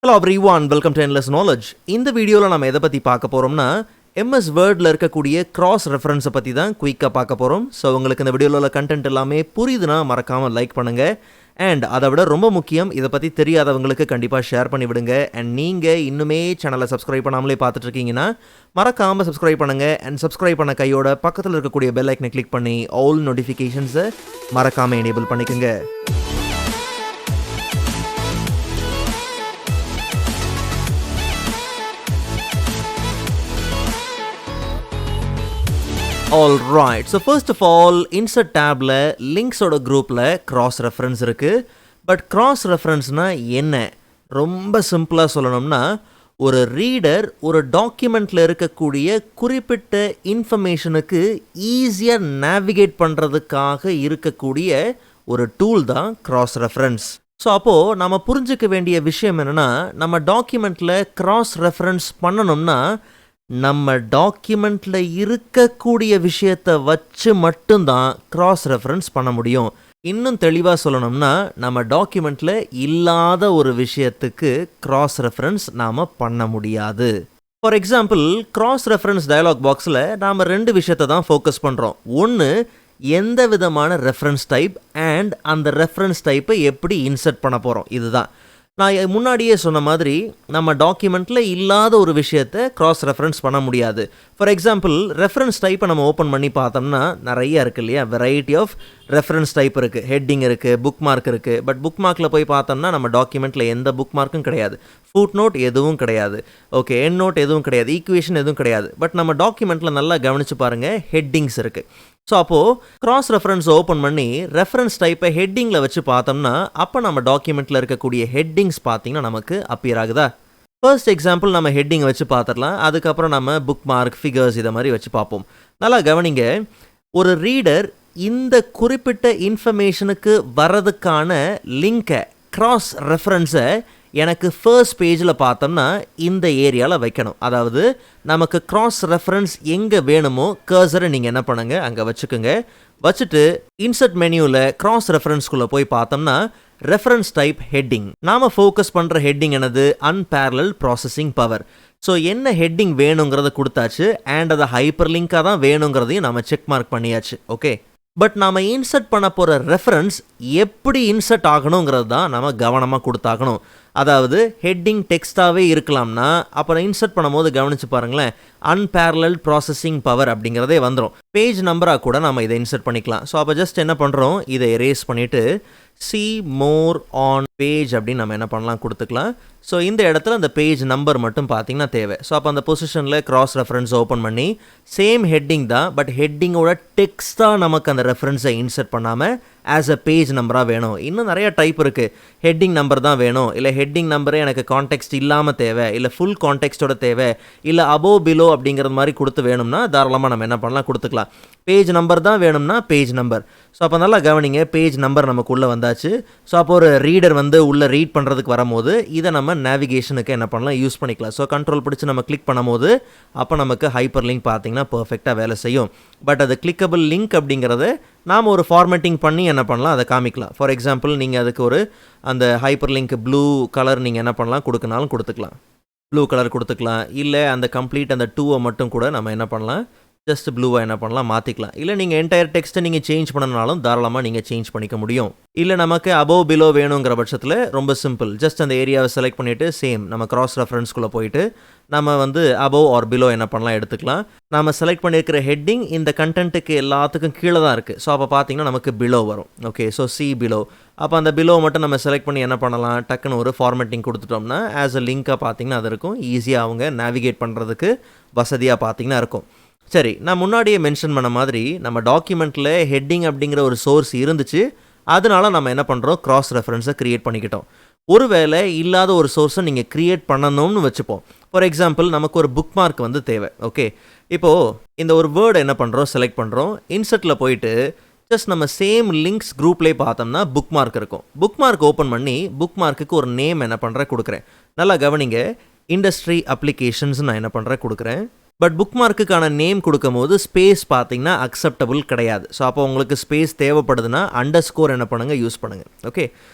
Hello everyone, welcome to Endless Knowledge. இந்த வீடியோவில் நம்ம எதை பற்றி பார்க்க போகிறோம்னா MS வேர்டில் இருக்கக்கூடிய கிராஸ் ரெஃபரன்ஸை பற்றி தான் குயிக்காக பார்க்க போகிறோம். ஸோ உங்களுக்கு இந்த வீடியோவில் உள்ள கண்டென்ட் எல்லாமே புரியுதுன்னா மறக்காமல் லைக் பண்ணுங்கள். அண்ட் அதை விட ரொம்ப முக்கியம், இதை பற்றி தெரியாதவங்களுக்கு கண்டிப்பாக ஷேர் பண்ணி விடுங்க. அண்ட் நீங்கள் இன்னுமே சேனலை சப்ஸ்கிரைப் பண்ணாமலே பார்த்துட்டு இருக்கீங்கன்னா மறக்காமல் சப்ஸ்கிரைப் பண்ணுங்கள். அண்ட் சப்ஸ்கிரைப் பண்ண கையோட பக்கத்தில் இருக்கக்கூடிய பெல் ஐக்கனை கிளிக் பண்ணி ஆல் நோட்டிஃபிகேஷன்ஸை மறக்காமல் எனேபிள் பண்ணிக்கோங்க. Alright, so first of all, insert tabல linksோட குரூப்பில் cross reference இருக்குது. பட் cross referenceனா என்ன? ரொம்ப சிம்பிளாக சொல்லணும்னா, ஒரு ரீடர் ஒரு டாக்குமெண்ட்டில் இருக்கக்கூடிய குறிப்பிட்ட இன்ஃபர்மேஷனுக்கு ஈஸியாக நேவிகேட் பண்ணுறதுக்காக இருக்கக்கூடிய ஒரு டூல் தான் cross reference. ஸோ அப்போது நம்ம புரிஞ்சிக்க வேண்டிய விஷயம் என்னென்னா, நம்ம டாக்குமெண்ட்டில் cross reference பண்ணணும்னா நம்ம டாக்குமெண்ட்டில் இருக்கக்கூடிய விஷயத்தை வச்சு மட்டும்தான் கிராஸ் ரெஃபரன்ஸ் பண்ண முடியும். இன்னும் தெளிவாக சொல்லணும்னா, நம்ம டாக்குமெண்ட்டில் இல்லாத ஒரு விஷயத்துக்கு கிராஸ் ரெஃபரன்ஸ் நாம் பண்ண முடியாது. For example, cross reference dialog பாக்ஸில் நாம் ரெண்டு விஷயத்தை தான் ஃபோக்கஸ் பண்ணுறோம். ஒன்று, எந்த விதமான ரெஃபரன்ஸ் டைப் அண்ட் அந்த ரெஃபரன்ஸ் டைப்பை எப்படி இன்சர்ட் பண்ண போகிறோம். இதுதான் நான் முன்னாடியே சொன்ன மாதிரி, நம்ம டாக்குமெண்ட்டில் இல்லாத ஒரு விஷயத்தை கிராஸ் ரெஃபரன்ஸ் பண்ண முடியாது. ஃபார் எக்ஸாம்பிள், ரெஃபரன்ஸ் டைப்பை நம்ம ஓப்பன் பண்ணி பார்த்தோம்னா நிறைய இருக்குது இல்லையா, வெரைட்டி ஆஃப் ரெஃபரன்ஸ் டைப் இருக்குது. ஹெட்டிங் இருக்குது, புக் மார்க் இருக்குது. பட் புக் மார்க்கில் போய் பார்த்தோம்னா நம்ம டாக்குமெண்ட்டில் எந்த புக் மார்க்கும் கிடையாது, ஃபுட் நோட் எதுவும் கிடையாது, ஓகே, எண்ட் நோட் எதுவும் கிடையாது, ஈக்குவேஷன் எதுவும் கிடையாது. பட் நம்ம டாக்குமெண்ட்டில் நல்லா கவனித்து பாருங்கள், ஹெட்டிங்ஸ் இருக்குது. ஸோ அப்போது கிராஸ் ரெஃபரன்ஸ் ஓப்பன் பண்ணி ரெஃபரன்ஸ் டைப்பை ஹெட்டிங்கில் வச்சு பார்த்தோம்னா அப்போ நம்ம டாக்குமெண்ட்டில் இருக்கக்கூடிய ஹெட்டிங்ஸ் பார்த்திங்கன்னா நமக்கு அப்பியர் ஆகுதா. ஃபர்ஸ்ட் எக்ஸாம்பிள், நம்ம ஹெட்டிங்கை வச்சு பார்த்துடலாம். அதுக்கப்புறம் நம்ம புக் மார்க், ஃபிகர்ஸ் இதை மாதிரி வச்சு பார்ப்போம். நல்லா கவனிங்க, ஒரு ரீடர் இந்த குறிப்பிட்ட இன்ஃபர்மேஷனுக்கு வரதுக்கான லிங்கை, கிராஸ் ரெஃபரன்ஸை எனக்கு ஃபர்ஸ்ட் பேஜில் பார்த்தோம்னா இந்த ஏரியாவில் வைக்கணும். அதாவது நமக்கு கிராஸ் ரெஃபரன்ஸ் எங்கே வேணுமோ கர்சரை நீங்கள் என்ன பண்ணுங்கள், அங்கே வச்சுக்கோங்க. வச்சுட்டு இன்சர்ட் மெனியூவில் கிராஸ் ரெஃபரன்ஸ்குள்ளே போய் பார்த்தோம்னா ரெஃபரன்ஸ் டைப் ஹெட்டிங். நாம் ஃபோக்கஸ் பண்ணுற ஹெட்டிங் என்னது, அன்பேரலல் ப்ராசஸிங் பவர். ஸோ என்ன ஹெட்டிங் வேணுங்கிறத கொடுத்தாச்சு. அண்ட் அதை ஹைப்பர் லிங்காக தான் வேணுங்கிறதையும் நம்ம செக் மார்க் பண்ணியாச்சு. ஓகே, பட் நாம் இன்சர்ட் பண்ண போகிற ரெஃபரன்ஸ் எப்படி இன்சர்ட் ஆகணுங்கிறது தான் நம்ம கவனமாக கொடுத்தாகணும். அதாவது ஹெட்டிங் டெக்ஸ்ட்டாகவே இருக்கலாம்னா அப்புறம் இன்சர்ட் பண்ணும்போது கவனித்து பாருங்களேன், அன்பேரலல் ப்ராசஸிங் பவர் அப்படிங்கிறதே வந்துடும். பேஜ் நம்பராக கூட நம்ம இதை இன்சர்ட் பண்ணிக்கலாம். ஸோ அப்போ ஜஸ்ட் என்ன பண்ணுறோம், இதை எரேஸ் பண்ணிவிட்டு see more on page அப்படின்னு நம்ம என்ன பண்ணலாம், கொடுத்துக்கலாம். ஸோ இந்த இடத்துல அந்த பேஜ் நம்பர் மட்டும் பார்த்திங்கன்னா தேவை. ஸோ அப்போ அந்த பொசிஷனில் கிராஸ் ரெஃபரன்ஸ் ஓப்பன் பண்ணி சேம் ஹெட்டிங் தான், பட் ஹெட்டிங்கோட டெக்ஸ்ட்டாக நமக்கு அந்த ரெஃபரன்ஸை இன்சர்ட் பண்ணாமல் ஆஸ் அ பேஜ் நம்பராக வேணும். இன்னும் நிறைய டைப் இருக்குது. ஹெட்டிங் நம்பர் தான் வேணும், இல்லை ஹெட்டிங் நம்பரே எனக்கு கான்டெக்ஸ்ட் இல்லாமல் தேவை, இல்லை ஃபுல் கான்டெக்ஸ்டோட தேவை, இல்லை அபோவ் பிலோ அப்படிங்கிறது மாதிரி கொடுத்து வேணும்னா தாராளமாக நம்ம என்ன பண்ணலாம், கொடுத்துக்கலாம். பேஜ் நம்பர் தான் வேணும்னா பேஜ் நம்பர். ஸோ அப்போ நல்லா கவனிங்க, பேஜ் நம்பர் நமக்கு உள்ளே வந்தாச்சு. ஸோ அப்போ ஒரு ரீடர் வந்து உள்ளே ரீட் பண்ணுறதுக்கு வரும்போது இதை நம்ம நேவிகேஷனுக்கு என்ன பண்ணலாம், யூஸ் பண்ணிக்கலாம். ஸோ கண்ட்ரோல் பிடிச்சி நம்ம கிளிக் பண்ணும்போது அப்போ நமக்கு ஹைப்பர் லிங்க் பார்த்திங்கன்னா பர்ஃபெக்டாக வேலை செய்யும். பட் அது கிளிக்கபிள் லிங்க் அப்படிங்கிறத நாம் ஒரு ஃபார்மேட்டிங் பண்ணி என்ன பண்ணலாம், அதை காமிக்கலாம். ஃபார் எக்ஸாம்பிள், நீங்கள் அதுக்கு ஒரு அந்த ஹைப்பர் லிங்க் ப்ளூ கலர் நீங்கள் என்ன பண்ணலாம், கொடுக்கனாலும் கொடுத்துக்கலாம், ப்ளூ கலர் கொடுத்துக்கலாம். இல்லை அந்த கம்ப்ளீட் அந்த 2 மட்டும் கூட நம்ம என்ன பண்ணலாம், ஜஸ்ட் ப்ளூவாக என்ன பண்ணலாம், மாற்றிக்கலாம். இல்லை நீங்கள் என்டையர் டெக்ஸ்ட்டை நீங்கள் சேஞ்ச் பண்ணனாலும் தாராளமாக நீங்கள் சேஞ்ச் பண்ணிக்க முடியும். இல்லை நமக்கு அபோவ் பிலோ வேணுங்கிற பட்சத்தில் ரொம்ப சிம்பிள், ஜஸ்ட் அந்த ஏரியாவை செலக்ட் பண்ணிவிட்டு சேம் நம்ம கிராஸ் ரெஃபரன்ஸ்குள்ளே போயிட்டு நம்ம வந்து அபோவ் ஆர் பிலோ என்ன பண்ணலாம், எடுத்துக்கலாம். நம்ம செலக்ட் பண்ணியிருக்கிற ஹெட்டிங் இந்த கண்டென்ட்டுக்கு எல்லாத்துக்கும் கீழே தான் இருக்குது. ஸோ அப்போ பார்த்தீங்கன்னா நமக்கு பிலோ வரும். Okay, so C below. அப்போ அந்த பிலோ மட்டும் நம்ம செலக்ட் பண்ணி என்ன பண்ணலாம், டக்குன்னு ஒரு ஃபார்மேட்டிங் கொடுத்துட்டோம்னா ஆஸ் அ லிங்காக பார்த்தீங்கன்னா அது இருக்கும். ஈஸியாக அவங்க நேவிகேட் பண்ணுறதுக்கு வசதியாக பார்த்தீங்கன்னா இருக்கும். சரி, நான் முன்னாடியே மென்ஷன் பண்ண மாதிரி நம்ம டாக்குமெண்ட்டில் ஹெட்டிங் அப்படிங்கிற ஒரு சோர்ஸ் இருந்துச்சு. அதனால நம்ம என்ன பண்ணுறோம், கிராஸ் ரெஃபரன்ஸை க்ரியேட் பண்ணிக்கிட்டோம். ஒருவேளை இல்லாத ஒரு சோர்ஸை நீங்கள் க்ரியேட் பண்ணணும்னு வச்சுப்போம். ஃபார் எக்ஸாம்பிள், நமக்கு ஒரு புக் மார்க் வந்து தேவை. ஓகே, இப்போது இந்த ஒரு வேர்டை என்ன பண்ணுறோம், செலக்ட் பண்ணுறோம். இன்சர்ட்டில் போயிட்டு ஜஸ்ட் நம்ம சேம் லிங்க்ஸ் குரூப்லேயே பார்த்தோம்னா புக் மார்க் இருக்கும். புக் மார்க் ஓப்பன் பண்ணி புக் மார்க்குக்கு ஒரு நேம் என்ன பண்ணுறேன், கொடுக்குறேன். நல்லா கவனிங்க, இண்டஸ்ட்ரி அப்ளிகேஷன்ஸ் நான் என்ன பண்ணுறேன், கொடுக்குறேன். பட் புக் மார்க்குக்கான நேம் கொடுக்கும் போது ஸ்பேஸ் பார்த்தீங்கன்னா அக்செப்டபுள் கிடையாது. ஸோ அப்போ உங்களுக்கு ஸ்பேஸ் தேவைப்படுதுன்னா அண்டர்ஸ்கோர் என்ன பண்ணுங்கள், யூஸ் பண்ணுங்கள். ஓகே,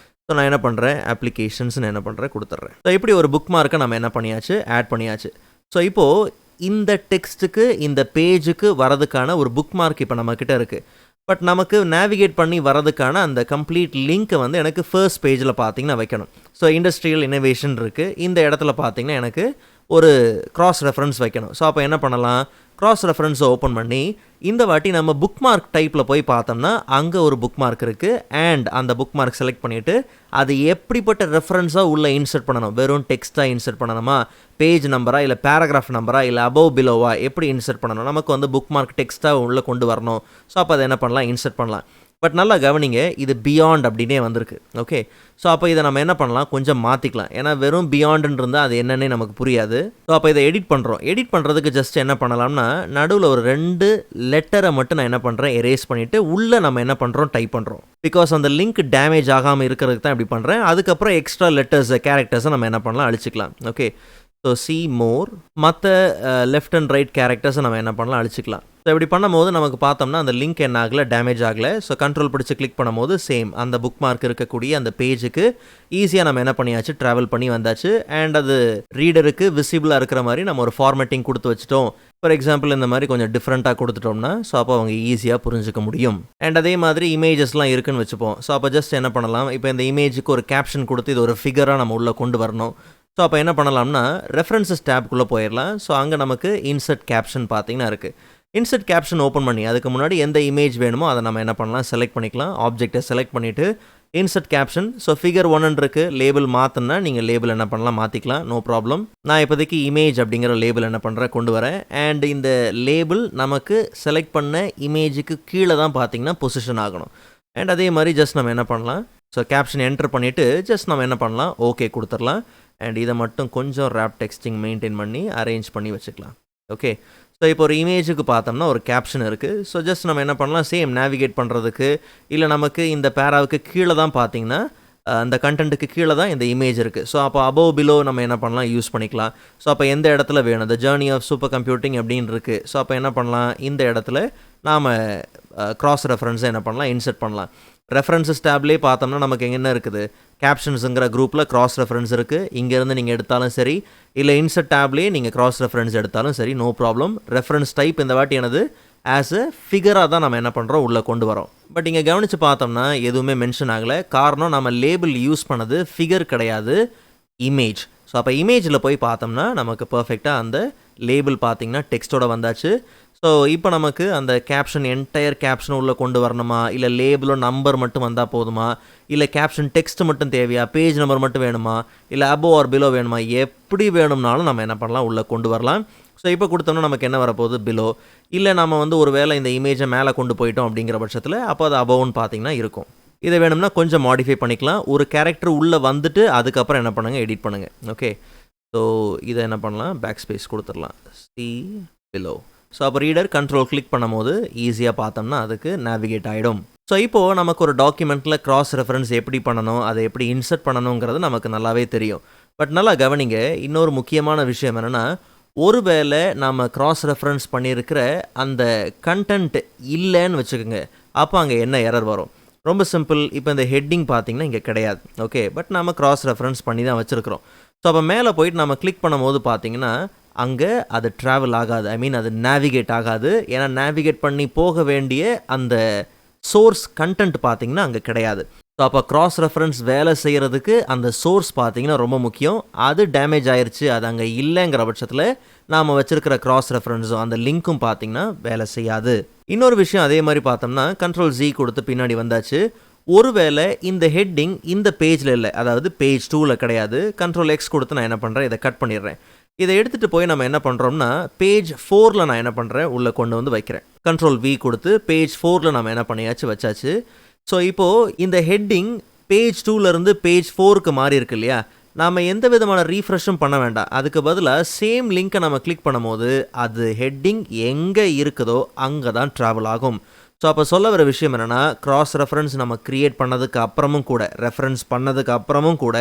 ஸோ நான் என்ன பண்ணுறேன், அப்ளிகேஷன்ஸ்னு என்ன பண்ணுறேன், கொடுத்துட்றேன். ஸோ இப்படி ஒரு புக் மார்க்கை நம்ம என்ன பண்ணியாச்சு, ஆட் பண்ணியாச்சு. ஸோ இப்போது இந்த டெக்ஸ்ட்டுக்கு இந்த பேஜுக்கு வரதுக்கான ஒரு புக் மார்க் இப்போ நம்மக்கிட்ட இருக்குது. பட் நமக்கு நேவிகேட் பண்ணி வரதுக்கான அந்த கம்ப்ளீட் லிங்க்கை வந்து எனக்கு ஃபர்ஸ்ட் பேஜில் பார்த்தீங்கன்னா வைக்கணும். ஸோ இண்டஸ்ட்ரியல் இனோவேஷன் இருக்குது, இந்த இடத்துல பார்த்தீங்கன்னா எனக்கு ஒரு க்ராஸ் ரெஃபரன்ஸ் வைக்கணும். ஸோ அப்போ என்ன பண்ணலாம், க்ராஸ் ரெஃபரன்ஸை ஓப்பன் பண்ணி இந்த வாட்டி நம்ம புக் மார்க் டைப்பில் போய் பார்த்தோம்னா அங்கே ஒரு புக் மார்க் இருக்குது. அண்ட் அந்த புக் மார்க் செலக்ட் பண்ணிவிட்டு அது எப்படிப்பட்ட ரெஃபரன்ஸாக உள்ளே இன்சர்ட் பண்ணணும், வெறும் டெக்ஸ்ட்டாக இன்சர்ட் பண்ணணுமா, பேஜ் நம்பரா, இல்லை பேராகிராஃப் நம்பரா, இல்லை அபவ் பிலோவா, எப்படி இன்சர்ட் பண்ணணும், நமக்கு வந்து புக் மார்க் டெக்ஸ்ட்டாக உள்ளே கொண்டு வரணும். ஸோ அப்போ அதை என்ன பண்ணலாம், இன்சர்ட் பண்ணலாம். பட் நல்லா கவனிங்க, இது பியாண்ட் அப்படின்னே வந்திருக்கு. ஓகே, ஸோ அப்போ இதை நம்ம என்ன பண்ணலாம், கொஞ்சம் மாற்றிக்கலாம். ஏன்னா வெறும் பியாண்டுன்னு இருந்தால் அது என்னன்னே நமக்கு புரியாது. ஸோ அப்போ இதை எடிட் பண்ணுறோம். எடிட் பண்ணுறதுக்கு ஜஸ்ட் என்ன பண்ணலாம்னா, நடுவில் ஒரு 2 லெட்டரை மட்டும் நான் என்ன பண்ணுறேன், எரேஸ் பண்ணிவிட்டு உள்ளே நம்ம என்ன பண்ணுறோம், டைப் பண்ணுறோம். பிகாஸ் அந்த லிங்க் டேமேஜ் ஆகாமல் இருக்கிறதுக்கு தான் இப்படி பண்ணுறேன். அதுக்கப்புறம் எக்ஸ்ட்ரா லெட்டர்ஸ், கேரக்டர்ஸை நம்ம என்ன பண்ணலாம், அழிச்சிக்கலாம். ஓகே, ஸோ சி மோர், மற்ற லெஃப்ட் அண்ட் ரைட் கேரக்டர்ஸை நம்ம என்ன பண்ணலாம், அழிச்சிக்கலாம். ஸோ இப்படி பண்ணும்போது நமக்கு பார்த்தோம்னா அந்த லிங்க் என்ன ஆகலை, டேமேஜ் ஆகலை. ஸோ கண்ட்ரோல் பிடிச்சி கிளிக் பண்ணும்போது சேம் அந்த புக் மார்க் இருக்கக்கூடிய அந்த பேஜுக்கு ஈஸியாக நம்ம என்ன பண்ணியாச்சு, ட்ராவல் பண்ணி வந்தாச்சு. அண்ட் அது ரீடருக்கு விசிபிளாக இருக்கிற மாதிரி நம்ம ஒரு ஃபார்மேட்டிங் கொடுத்து வச்சுட்டோம். ஃபார் எக்ஸாம்பிள் இந்த மாதிரி கொஞ்சம் டிஃப்ரெண்ட்டாக கொடுத்துட்டோம்னா ஸோ அப்போ அவங்க ஈஸியாக புரிஞ்சுக்க முடியும். அண்ட் அதே மாதிரி இமேஜஸ்லாம் இருக்குன்னு வச்சுப்போம். ஸோ அப்போ ஜஸ்ட் என்ன பண்ணலாம், இப்போ இந்த இமேஜுக்கு ஒரு கேப்ஷன் கொடுத்து இது ஒரு ஃபிகராக நம்ம உள்ளே கொண்டு வரணும். ஸோ அப்போ என்ன பண்ணலாம்னா ரெஃபரன்சஸ் டேப்குள்ளே போயிடலாம். ஸோ அங்கே நமக்கு இன்சர்ட் கேப்ஷன் பார்த்தீங்கன்னா இருக்குது. இன்சர்ட் கேப்ஷன் ஓப்பன் பண்ணி அதுக்கு முன்னாடி எந்த இமேஜ் வேணுமோ அதை நம்ம என்ன பண்ணலாம், செலக்ட் பண்ணிக்கலாம். ஆப்ஜெக்டை செலக்ட் பண்ணிவிட்டு இன்சர்ட் கேப்ஷன், ஸோ ஃபிகர் 1 இருக்குது, லேபிள் மாற்றினா நீங்கள் லேபிள் என்ன பண்ணலாம், மாற்றிக்கலாம், நோ ப்ராப்ளம். நான் இப்போதைக்கு இமேஜ் அப்படிங்கிற லேபிள் என்ன பண்ணுறேன், கொண்டு வரேன். அண்ட் இந்த லேபிள் நமக்கு செலக்ட் பண்ண இமேஜுக்கு கீழே தான் பார்த்தீங்கன்னா பொசிஷன் ஆகணும். அண்ட் அதே மாதிரி ஜஸ்ட் நம்ம என்ன பண்ணலாம், ஸோ கேப்ஷன் என்டர் பண்ணிவிட்டு ஜஸ்ட் நம்ம என்ன பண்ணலாம், ஓகே கொடுத்துடலாம். அண்ட் இதை மட்டும் கொஞ்சம் ரேப் டெக்ஸ்டிங் மெயின்டைன் பண்ணி அரேஞ்ச் பண்ணி வச்சுக்கலாம். ஓகே, ஸோ இப்போ ஒரு இமேஜுக்கு பார்த்தோம்னா ஒரு கேப்ஷன் இருக்குது. ஸோ ஜஸ்ட் நம்ம என்ன பண்ணலாம், சேம் நேவிகேட் பண்ணுறதுக்கு இல்லை நமக்கு இந்த பேராவுக்கு கீழே தான் பார்த்தீங்கன்னா அந்த கண்டென்ட்டுக்கு கீழே தான் இந்த இமேஜ் இருக்குது. ஸோ அப்போ அபவ் பிலோ நம்ம என்ன பண்ணலாம், யூஸ் பண்ணிக்கலாம். ஸோ அப்போ எந்த இடத்துல வேணும், the journey of super computing அப்படின்னு இருக்குது. ஸோ அப்போ என்ன பண்ணலாம், இந்த இடத்துல நாம் க்ராஸ் ரெஃபரன்ஸை என்ன பண்ணலாம், இன்சர்ட் பண்ணலாம். ரெஃபரன்சஸ் டேப்லேயே பார்த்தோம்னா நமக்கு என்ன இருக்குது, கேப்ஷன்ஸுங்கிற குரூப்பில் க்ராஸ் ரெஃபரன்ஸ் இருக்குது. இங்கேருந்து நீங்கள் எடுத்தாலும் சரி, இல்லை இன்சர்ட் டேப்லேயே நீங்கள் க்ராஸ் ரெஃபரன்ஸ் எடுத்தாலும் சரி, நோ ப்ராப்ளம். ரெஃபரன்ஸ் டைப் இந்த வாட்டி எனது ஆஸ் எ ஃபிகராக தான் நம்ம என்ன பண்ணுறோம், உள்ளே கொண்டு வரோம். பட் இங்கே கவனித்து பார்த்தோம்னா எதுவுமே மென்ஷன் ஆகலை. காரணம் நம்ம லேபிள் யூஸ் பண்ணது ஃபிகர் கிடையாது, இமேஜ். ஸோ அப்போ இமேஜில் போய் பார்த்தோம்னா நமக்கு பர்ஃபெக்டாக அந்த லேபிள் பார்த்திங்கன்னா டெக்ஸ்ட்டோட வந்தாச்சு. ஸோ இப்போ நமக்கு அந்த கேப்ஷன் என்டையர் கேப்ஷனை உள்ளே கொண்டு வரணுமா, இல்லை லேபிளோ நம்பர் மட்டும் வந்தால் போதுமா, இல்லை கேப்ஷன் டெக்ஸ்ட் மட்டும் தேவையா, பேஜ் நம்பர் மட்டும் வேணுமா, இல்லை அபோவ் ஆர் பிலோ வேணுமா, எப்படி வேணும்னாலும் நம்ம என்ன பண்ணலாம், உள்ளே கொண்டு வரலாம். ஸோ இப்போ கொடுத்தோம்னா நமக்கு என்ன வரப்போகுது, பிலோ. இல்லை நம்ம வந்து ஒரு வேளை இந்த இமேஜை மேலே கொண்டு போயிட்டோம் அப்படிங்கிற பட்சத்தில் அப்போ அது அபோவ்னு பார்த்தீங்கன்னா இருக்கும். இதை வேணும்னா கொஞ்சம் மாடிஃபை பண்ணிக்கலாம். ஒரு கேரக்டர் உள்ளே வந்துட்டு அதுக்கப்புறம் என்ன பண்ணுங்கள், எடிட் பண்ணுங்கள். ஓகே, ஸோ இதை என்ன பண்ணலாம், பேக் ஸ்பேஸ் கொடுத்துடலாம், சி பிலோ. ஸோ அப்போ ரீடர் கண்ட்ரோல் கிளிக் பண்ணும் போது ஈஸியாக பார்த்தோம்னா அதுக்கு நேவிகேட் ஆகிடும். ஸோ இப்போது நமக்கு ஒரு டாக்குமெண்ட்டில் க்ராஸ் ரெஃபரன்ஸ் எப்படி பண்ணணும், அதை எப்படி இன்சர்ட் பண்ணணுங்கிறது நமக்கு நல்லாவே தெரியும். பட் நல்லா கவனிங்க, இன்னொரு முக்கியமான விஷயம் என்னென்னா, ஒருவேளை நம்ம க்ராஸ் ரெஃபரன்ஸ் பண்ணியிருக்கிற அந்த கண்டென்ட் இல்லைன்னு வச்சுக்கோங்க, அப்போ அங்கே என்ன எரர் வரும். ரொம்ப சிம்பிள். இப்போ இந்த ஹெட்டிங் பார்த்தீங்கன்னா இங்கே கிடையாது. ஓகே, பட் நம்ம க்ராஸ் ரெஃபரன்ஸ் பண்ணி தான் வச்சுருக்கிறோம். ஸோ அப்போ மேலே போயிட்டு நம்ம கிளிக் பண்ணும்போது பார்த்தீங்கன்னா அங்கே அது ட்ராவல் ஆகாது, ஐ மீன் அது நேவிகேட் ஆகாது. ஏன்னா நேவிகேட் பண்ணி போக வேண்டிய அந்த சோர்ஸ் கண்டென்ட் பார்த்தீங்கன்னா அங்கே கிடையாது. ஸோ அப்போ க்ராஸ் ரெஃபரன்ஸ் வேலை செய்கிறதுக்கு அந்த சோர்ஸ் பார்த்தீங்கன்னா ரொம்ப முக்கியம். அது டேமேஜ் ஆயிடுச்சு, அது அங்கே இல்லைங்கிற பட்சத்தில் நாம் வச்சுருக்கிற க்ராஸ் ரெஃபரன்ஸும் அந்த லிங்க்கும் பார்த்தீங்கன்னா வேலை செய்யாது. இன்னொரு விஷயம் அதே மாதிரி பார்த்தோம்னா கண்ட்ரோல் Z கொடுத்து பின்னாடி வந்தாச்சு. ஒருவேளை இந்த ஹெட்டிங் இந்த பேஜில் இல்லை, அதாவது பேஜ் 2ல் கிடையாது, கண்ட்ரோல் X கொடுத்து நான் என்ன பண்ணுறேன், இதை கட் பண்ணிடுறேன். இதை எடுத்துகிட்டு போய் நம்ம என்ன பண்ணுறோம்னா பேஜ் 4ல் நான் என்ன பண்ணுறேன், உள்ளே கொண்டு வந்து வைக்கிறேன். கண்ட்ரோல் V கொடுத்து பேஜ் 4ல் நம்ம என்ன பண்ணியாச்சு, வச்சாச்சு. ஸோ இப்போது இந்த ஹெட்டிங் பேஜ் 2லேருந்து பேஜ் 4க்கு மாறி இருக்கு இல்லையா, நாம் எந்த விதமான ரீஃப்ரெஷும் பண்ண வேண்டாம். அதுக்கு பதிலாக சேம் லிங்க்கை நம்ம கிளிக் பண்ணும்போது அது ஹெட்டிங் எங்கே இருக்குதோ அங்கே தான் ட்ராவல் ஆகும். ஸோ அப்போ சொல்ல வர விஷயம் என்னென்னா, க்ராஸ் ரெஃபரன்ஸ் நம்ம க்ரியேட் பண்ணதுக்கு அப்புறமும் கூட, ரெஃபரன்ஸ் பண்ணதுக்கு அப்புறமும் கூட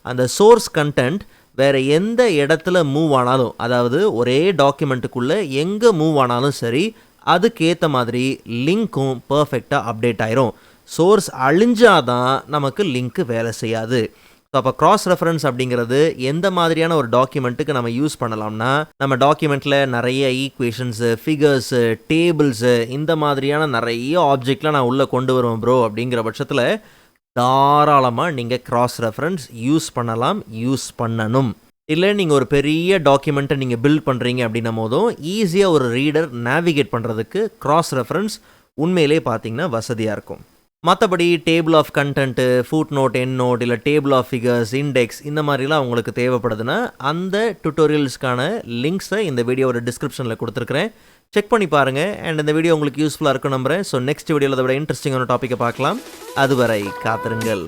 அந்த சோர்ஸ் கண்டென்ட் வேறு எந்த இடத்துல மூவ் ஆனாலும், அதாவது ஒரே டாக்குமெண்ட்டுக்குள்ளே எங்கே மூவ் ஆனாலும் சரி, அதுக்கேற்ற மாதிரி லிங்க்கும் பர்ஃபெக்டாக அப்டேட் ஆயிரும். சோர்ஸ் அழிஞ்சாதான் நமக்கு லிங்க் வேலை செய்யாது. ஸோ அப்போ கிராஸ் ரெஃபரன்ஸ் அப்படிங்கிறது எந்த மாதிரியான ஒரு டாக்குமெண்ட்டுக்கு நம்ம யூஸ் பண்ணலாம்னா, நம்ம டாக்குமெண்ட்டில் நிறைய ஈக்குவேஷன்ஸு, ஃபிகர்ஸு, டேபிள்ஸு இந்த மாதிரியான நிறைய ஆப்ஜெக்ட்லாம் நான் உள்ளே கொண்டு வருவேன் ப்ரோ அப்படிங்கிற பட்சத்தில் தாராளமாக நீங்கள் கிராஸ் ரெஃபரன்ஸ் யூஸ் பண்ணலாம், யூஸ் பண்ணணும். இல்லை நீங்கள் ஒரு பெரிய டாக்குமெண்ட்டை நீங்கள் பில்ட் பண்ணுறீங்க அப்படின்னும் போதும் ஈஸியாக ஒரு ரீடர் நேவிகேட் பண்ணுறதுக்கு கிராஸ் ரெஃபரன்ஸ் உண்மையிலே பார்த்தீங்கன்னா வசதியாக இருக்கும். மற்றபடி table of content, foot note, end note, இல்லை டேபிள் ஆஃப் ஃபிகர்ஸ், இண்டெக்ஸ் இந்த மாதிரிலாம் உங்களுக்கு தேவைப்படுதுன்னா அந்த டுட்டோரியல்ஸ்க்கான லிங்க்ஸை இந்த வீடியோவோட டிஸ்கிரிப்ஷனில் கொடுத்துருக்குறேன். செக் பண்ணி பாருங்கள். அண்ட் இந்த வீடியோ உங்களுக்கு யூஸ்ஃபுல்லாக இருக்கும் நம்புகிறேன். ஸோ நெக்ஸ்ட் வீடியோவில் அதை விட இன்ட்ரெஸ்டிங்கான டாப்பிக்கை பார்க்கலாம். அதுவரை காத்திருங்கள்.